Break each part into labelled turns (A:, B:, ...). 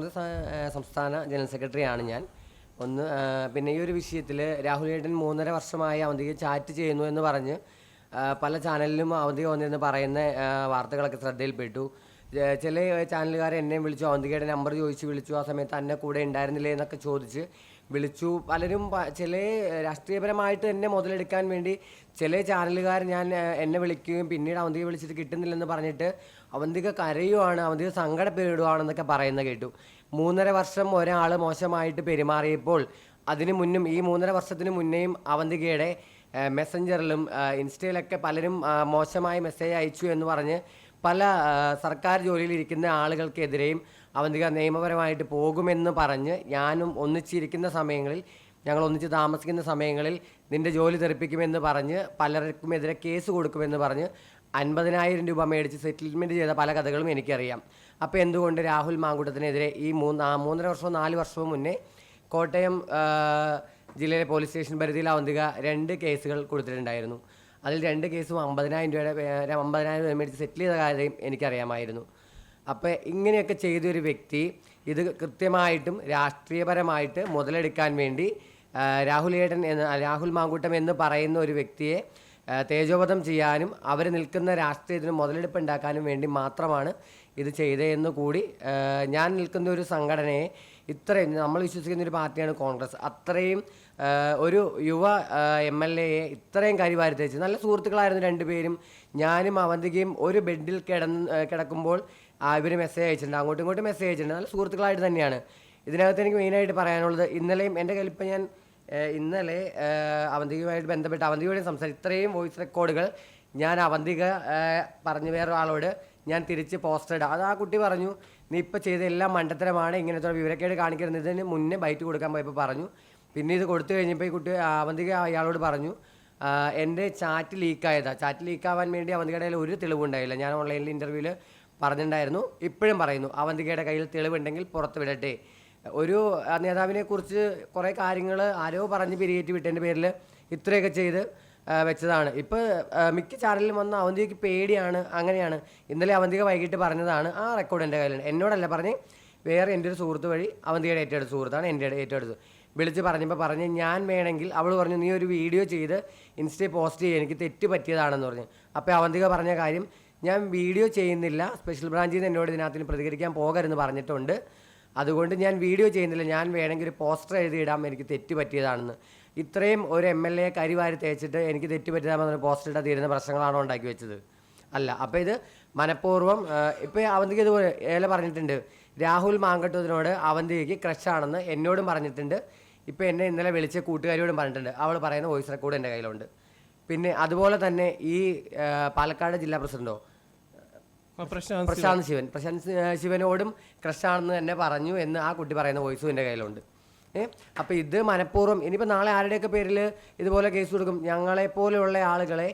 A: കോൺഗ്രസ് സംസ്ഥാന ജനറൽ സെക്രട്ടറിയാണ് ഞാൻ. പിന്നെ ഈ ഒരു വിഷയത്തിൽ രാഹുൽ ഏട്ടൻ 3.5 വർഷമായി അവന്തിക ചാറ്റ് ചെയ്യുന്നു എന്ന് പറഞ്ഞ് പല ചാനലിലും അവന്തിക വന്നിരുന്ന് പറയുന്ന വാർത്തകളൊക്കെ ശ്രദ്ധയിൽപ്പെട്ടു. ചില ചാനലുകാർ എന്നെ വിളിച്ചു, അവന്തികയുടെ നമ്പർ ചോദിച്ച് വിളിച്ചു. ആ സമയത്ത് എന്നെ കൂടെ ഉണ്ടായിരുന്നില്ലേ എന്നൊക്കെ ചോദിച്ച് വിളിച്ചു. പലരും ചില രാഷ്ട്രീയപരമായിട്ട് എന്നെ മുതലെടുക്കാൻ വേണ്ടി ചില ചാനലുകാർ എന്നെ വിളിക്കുകയും പിന്നീട് അവന്തിക വിളിച്ചിട്ട് കിട്ടുന്നില്ലെന്ന് പറഞ്ഞിട്ട് അവന്തിക കരയുവാണ്, അവന്തിക സങ്കടപ്പെടുവാണെന്നൊക്കെ പറയുന്നത് കേട്ടു. 3.5 വർഷം ഒരാൾ മോശമായിട്ട് പെരുമാറിയപ്പോൾ അതിന് മുന്നും ഈ 3.5 വർഷത്തിന് മുന്നേയും അവന്തികയുടെ മെസ്സഞ്ചറിലും ഇൻസ്റ്റയിലൊക്കെ പലരും മോശമായ മെസ്സേജ് അയച്ചു എന്ന് പറഞ്ഞ് പല സർക്കാർ ജോലിയിലിരിക്കുന്ന ആളുകൾക്കെതിരെയും അവന്തിക നിയമപരമായിട്ട് പോകുമെന്ന് പറഞ്ഞ് ഞാനും ഒന്നിച്ചിരിക്കുന്ന സമയങ്ങളിൽ, ഞങ്ങൾ ഒന്നിച്ച് താമസിക്കുന്ന സമയങ്ങളിൽ നിൻ്റെ ജോലി തെറിപ്പിക്കുമെന്ന് പറഞ്ഞ് പലർക്കുമെതിരെ കേസ് കൊടുക്കുമെന്ന് പറഞ്ഞ് 50,000 രൂപ മേടിച്ച് സെറ്റിൽമെൻറ്റ് ചെയ്ത പല കഥകളും എനിക്കറിയാം. അപ്പോൾ എന്തുകൊണ്ട് രാഹുൽ മാങ്കൂട്ടത്തിനെതിരെ ഈ 3.5 വർഷവും 4 വർഷവും മുന്നേ കോട്ടയം ജില്ലയിലെ പോലീസ് സ്റ്റേഷൻ പരിധിയിൽ അവന്തിക 2 കേസുകൾ കൊടുത്തിട്ടുണ്ടായിരുന്നു. അതിൽ 2 കേസും 50,000 രൂപ മേടിച്ച് സെറ്റിൽ ചെയ്ത കാര്യം എനിക്കറിയാമായിരുന്നു. അപ്പോൾ ഇങ്ങനെയൊക്കെ ചെയ്തൊരു വ്യക്തി ഇത് കൃത്യമായിട്ടും രാഷ്ട്രീയപരമായിട്ട് മുതലെടുക്കാൻ വേണ്ടി രാഹുൽ മാങ്കൂട്ടം എന്ന് പറയുന്ന ഒരു വ്യക്തിയെ തേജോവധം ചെയ്യാനും അവർ നിൽക്കുന്ന രാഷ്ട്രീയത്തിന് മുതലെടുപ്പ് ഉണ്ടാക്കാനും വേണ്ടി മാത്രമാണ് ഇത് ചെയ്തതെന്ന് കൂടി, ഞാൻ നിൽക്കുന്ന ഒരു സംഘടനയെ ഇത്രയും, നമ്മൾ വിശ്വസിക്കുന്ന ഒരു പാർട്ടിയാണ് കോൺഗ്രസ്, അത്രയും ഒരു യുവ MLA-യെ ഇത്രയും കരിവാരി തേച്ച്, നല്ല സുഹൃത്തുക്കളായിരുന്നു 2 പേരും. ഞാനും അവന്തികയും ഒരു ബെഡിൽ കിടക്കുമ്പോൾ ഇവർ മെസ്സേജ് അയച്ചിട്ടുണ്ട്, അങ്ങോട്ടും ഇങ്ങോട്ടും മെസ്സേജ് അയച്ചിട്ടുണ്ട്. നല്ല സുഹൃത്തുക്കളായിട്ട് തന്നെയാണ്. ഇതിനകത്ത് എനിക്ക് മെയിനായിട്ട് പറയാനുള്ളത്, ഇന്നലെയും എൻ്റെ കയ്യിൽ ഇപ്പം ഞാൻ ഇന്നലെ അവന്തികയുമായിട്ട് ബന്ധപ്പെട്ട് അവന്തികയോടെ ഇത്രയും വോയിസ് റെക്കോർഡുകൾ ഞാൻ അവന്തിക പറഞ്ഞു വേറൊരാളോട് ഞാൻ തിരിച്ച് പോസ്റ്റഡ്. അത് ആ കുട്ടി പറഞ്ഞു, നീ ഇപ്പോൾ ചെയ്ത എല്ലാം മണ്ടത്തരമാണ്, ഇങ്ങനത്തെ വിവരക്കേട് കാണിക്കരുത്. ഇതിന് മുന്നേ ബൈറ്റ് കൊടുക്കാൻ പോയപ്പോൾ പറഞ്ഞു. പിന്നെ ഇത് കൊടുത്തു കഴിഞ്ഞപ്പോൾ ഈ കുട്ടി അവന്തിക അയാളോട് പറഞ്ഞു, എൻ്റെ ചാറ്റ് ലീക്കായതാണ്. ചാറ്റ് ലീക്കാവാൻ വേണ്ടി അവന്തികയുടെ കയ്യിൽ ഒരു തെളിവുണ്ടായില്ല. ഞാൻ ഓൺലൈനിൽ ഇൻ്റർവ്യൂവിൽ പറഞ്ഞിട്ടുണ്ടായിരുന്നു, ഇപ്പോഴും പറയുന്നു, അവന്തികയുടെ കയ്യിൽ തെളിവുണ്ടെങ്കിൽ പുറത്ത് വിടട്ടെ. ഒരു നേതാവിനെ കുറിച്ച് കുറേ കാര്യങ്ങൾ ആരോ പറഞ്ഞ് പിരിയേറ്റി വിട്ടതിൻ്റെ പേരിൽ ഇത്രയൊക്കെ ചെയ്ത് വെച്ചതാണ്. ഇപ്പോൾ മിക്ക ചാനലിലും വന്ന അവന്തികയ്ക്ക് പേടിയാണ്, അങ്ങനെയാണ്. ഇന്നലെ അവന്തിക വൈകിട്ട് പറഞ്ഞതാണ്, ആ റെക്കോർഡ് എൻ്റെ കയ്യിലുണ്ട്. എന്നോടല്ല പറഞ്ഞ്, വേറെ എൻ്റെ ഒരു സുഹൃത്ത് വഴി, അവന്തികയുടെ ഏറ്റവും സുഹൃത്താണ് എൻ്റെ ഏറ്റവും വിളിച്ച് പറഞ്ഞപ്പോൾ ഞാൻ വേണമെങ്കിൽ, അവൾ പറഞ്ഞു നീ ഒരു വീഡിയോ ചെയ്ത് ഇൻസ്റ്റയിൽ പോസ്റ്റ് ചെയ്യുക, എനിക്ക് തെറ്റ് പറ്റിയതാണെന്ന് പറഞ്ഞു. അപ്പോൾ അവന്തിക പറഞ്ഞ കാര്യം, ഞാൻ വീഡിയോ ചെയ്യുന്നില്ല, സ്പെഷ്യൽ ബ്രാഞ്ചിൽ നിന്ന് എന്നോട് ഇതിനകത്തിന് പ്രതികരിക്കാൻ പോകരുതെന്ന് പറഞ്ഞിട്ടുണ്ട്, അതുകൊണ്ട് ഞാൻ വീഡിയോ ചെയ്യുന്നില്ല, ഞാൻ വേണമെങ്കിൽ ഒരു പോസ്റ്റർ എഴുതിയിടാം, എനിക്ക് തെറ്റ് പറ്റിയതാണെന്ന്. ഇത്രയും ഒരു MLA കരിവാരി തേച്ചിട്ട് എനിക്ക് തെറ്റ് പറ്റിയതാണെന്ന് പോസ്റ്റർ ഇട്ടാൽ തീരുന്ന പ്രശ്നങ്ങളാണോ ഉണ്ടാക്കി വെച്ചത്? അല്ല. അപ്പോൾ ഇത് മനഃപൂർവ്വം, ഇപ്പോൾ അവന്തിക ഇതുപോലെ പറഞ്ഞിട്ടുണ്ട്, രാഹുൽ മാങ്കട്ടത്തിനോട് അവന്തികയ്ക്ക് ക്രഷാണെന്ന് എന്നോടും പറഞ്ഞിട്ടുണ്ട്. ഇപ്പോൾ എന്നെ ഇന്നലെ വിളിച്ച കൂട്ടുകാരിയോടും പറഞ്ഞിട്ടുണ്ട്. അവൾ പറയുന്ന വോയിസ് റെക്കോർഡ് എൻ്റെ കയ്യിലുണ്ട്. പിന്നെ അതുപോലെ തന്നെ ഈ പാലക്കാട് ജില്ലാ പ്രസിഡന്റോ പ്രശാന്ത് ശിവനോടും ക്രഷാണെന്ന് തന്നെ പറഞ്ഞു എന്ന് ആ കുട്ടി പറയുന്ന വോയിസും എൻ്റെ കയ്യിലുണ്ട്. അപ്പോൾ ഇത് മനഃപൂർവ്വം, ഇനിയിപ്പോൾ നാളെ ആരുടെയൊക്കെ പേരിൽ ഇതുപോലെ കേസ് കൊടുക്കും. ഞങ്ങളെപ്പോലെയുള്ള ആളുകളെ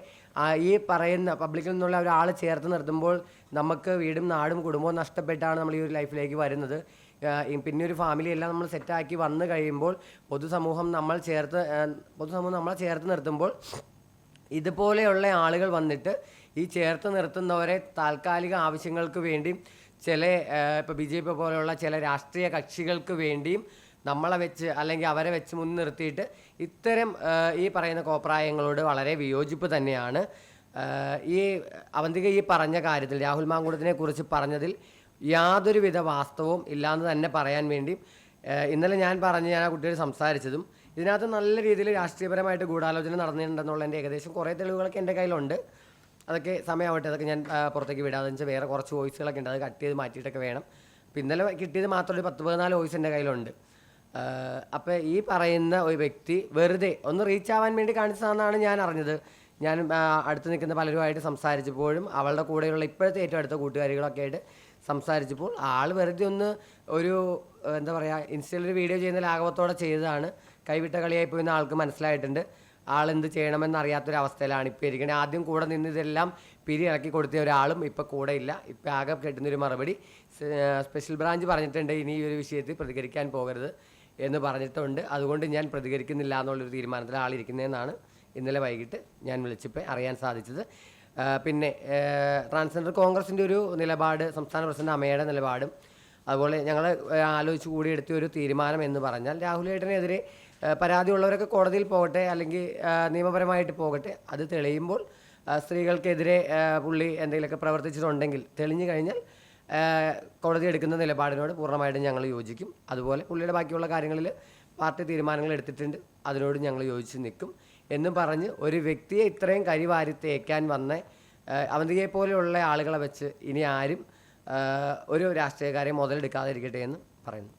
A: ഈ പറയുന്ന പബ്ലിക്കിൽ നിന്നുള്ള ഒരാൾ ചേർത്ത് നിർത്തുമ്പോൾ നമുക്ക് വീടും നാടും കുടുംബവും നഷ്ടപ്പെട്ടാണ് നമ്മൾ ഈ ഒരു ലൈഫിലേക്ക് വരുന്നത്. പിന്നെ ഒരു ഫാമിലി എല്ലാം നമ്മൾ സെറ്റാക്കി വന്നു കഴിയുമ്പോൾ പൊതുസമൂഹം നമ്മളെ ചേർത്ത് നിർത്തുമ്പോൾ ഇതുപോലെയുള്ള ആളുകൾ വന്നിട്ട് ഈ ചേർത്ത് നിർത്തുന്നവരെ താൽക്കാലിക ആവശ്യങ്ങൾക്ക് വേണ്ടിയും ചില ഇപ്പോൾ BJP പോലെയുള്ള ചില രാഷ്ട്രീയ കക്ഷികൾക്ക് വേണ്ടിയും നമ്മളെ വെച്ച് അല്ലെങ്കിൽ അവരെ വെച്ച് മുൻനിർത്തിയിട്ട് ഇത്തരം ഈ പറയുന്ന കോപ്രായങ്ങളോട് വളരെ വിയോജിപ്പ് തന്നെയാണ്. ഈ അവന്തിക ഈ പറഞ്ഞ കാര്യത്തിൽ, രാഹുൽ മാങ്കൂട്ടത്തിനെ കുറിച്ച് പറഞ്ഞതിൽ യാതൊരുവിധ വാസ്തവവും ഇല്ലയെന്ന് തന്നെ പറയാൻ വേണ്ടി ഇന്നലെ ഞാൻ ആ കുട്ടിയോട് സംസാരിച്ചതും, ഇതിനകത്ത് നല്ല രീതിയിൽ രാഷ്ട്രീയപരമായിട്ട് ഗൂഢാലോചന നടന്നിട്ടുണ്ടെന്നുള്ളതിൻ്റെ ഏകദേശം കുറേ തെളിവുകളൊക്കെ എൻ്റെ കയ്യിലുണ്ട്. അതൊക്കെ സമയമാവട്ടെ, അതൊക്കെ ഞാൻ പുറത്തേക്ക് വിടാതെ വെച്ചാൽ വേറെ കുറച്ച് വോയിസുകളൊക്കെ ഉണ്ട്, അത് കട്ട് ചെയ്ത് മാറ്റിയിട്ടൊക്കെ വേണം. അപ്പോൾ ഇന്നലെ കിട്ടിയത് മാത്രം ഒരു 10-14 വോയിസ് എൻ്റെ കയ്യിലുണ്ട്. അപ്പോൾ ഈ പറയുന്ന ഒരു വ്യക്തി വെറുതെ ഒന്ന് റീച്ച് ആവാൻ വേണ്ടി കാണിച്ചതാണെന്നാണ് ഞാൻ അറിഞ്ഞത്. ഞാൻ അടുത്ത് നിൽക്കുന്ന പലരുമായിട്ട് സംസാരിച്ചപ്പോഴും അവളുടെ കൂടെയുള്ള ഇപ്പോഴത്തെ ഏറ്റവും അടുത്ത കൂട്ടുകാരികളൊക്കെ ആയിട്ട് സംസാരിച്ചപ്പോൾ ആൾ വെറുതെ ഒന്ന് ഒരു എന്താ പറയുക, ഇൻസ്റ്റയിലൊരു വീഡിയോ ചെയ്യുന്ന ലാഘവത്തോടെ ചെയ്തതാണ്. കൈവിട്ട കളിയായിപ്പോയി എന്ന് ആൾക്ക് മനസ്സിലായിട്ടുണ്ട്. ആളെന്ത് ചെയ്യണമെന്നറിയാത്തൊരവസ്ഥയിലാണ് ഇപ്പോൾ ഇരിക്കുന്നത്. ആദ്യം കൂടെ നിന്ന് ഇതെല്ലാം ഇറക്കി കൊടുത്ത ഒരാളും ഇപ്പോൾ കൂടെ ഇല്ല. ഇപ്പോൾ ആകെ കിട്ടുന്നൊരു മറുപടി, സ്പെഷ്യൽ ബ്രാഞ്ച് പറഞ്ഞിട്ടുണ്ട് ഇനി ഈ ഒരു വിഷയത്തിൽ പ്രതികരിക്കാൻ പോകരുത് എന്ന് പറഞ്ഞിട്ടുണ്ട്. അതുകൊണ്ട് ഞാൻ പ്രതികരിക്കുന്നില്ല എന്നുള്ളൊരു തീരുമാനത്തിൽ ആളിരിക്കുന്നതെന്നാണ് ഇന്നലെ വൈകിട്ട് ഞാൻ വിളിച്ചപ്പോൾ അറിയാൻ സാധിച്ചത്. പിന്നെ ട്രാൻസ്ജെൻഡർ കോൺഗ്രസിൻ്റെ ഒരു നിലപാട്, സംസ്ഥാന പ്രസിഡന്റ് അമ്മയുടെ നിലപാടും അതുപോലെ ഞങ്ങൾ ആലോചിച്ച് കൂടിയെടുത്ത ഒരു തീരുമാനം എന്ന് പറഞ്ഞാൽ രാഹുലേട്ടനെതിരെ പരാതിയുള്ളവരൊക്കെ കോടതിയിൽ പോകട്ടെ, അല്ലെങ്കിൽ നിയമപരമായിട്ട് പോകട്ടെ. അത് തെളിയുമ്പോൾ സ്ത്രീകൾക്കെതിരെ പുള്ളി എന്തെങ്കിലുമൊക്കെ പ്രവർത്തിച്ചിട്ടുണ്ടെങ്കിൽ തെളിഞ്ഞു കഴിഞ്ഞാൽ കോടതി എടുക്കുന്ന നിലപാടിനോട് പൂർണ്ണമായിട്ടും ഞങ്ങൾ യോജിക്കും. അതുപോലെ പുള്ളിയുടെ ബാക്കിയുള്ള കാര്യങ്ങളിൽ പാർട്ടി തീരുമാനങ്ങൾ എടുത്തിട്ടുണ്ട്, അതിനോട് ഞങ്ങൾ യോജിച്ച് നിൽക്കും എന്നും പറഞ്ഞ് ഒരു വ്യക്തിയെ ഇത്രയും കരിവാരി തേക്കാൻ വന്ന അവന്തികയെ പോലെയുള്ള ആളുകളെ വെച്ച് ഇനി ആരും ഒരു രാഷ്ട്രീയക്കാരെ മുതലെടുക്കാതിരിക്കട്ടെ എന്ന് പറയുന്നു.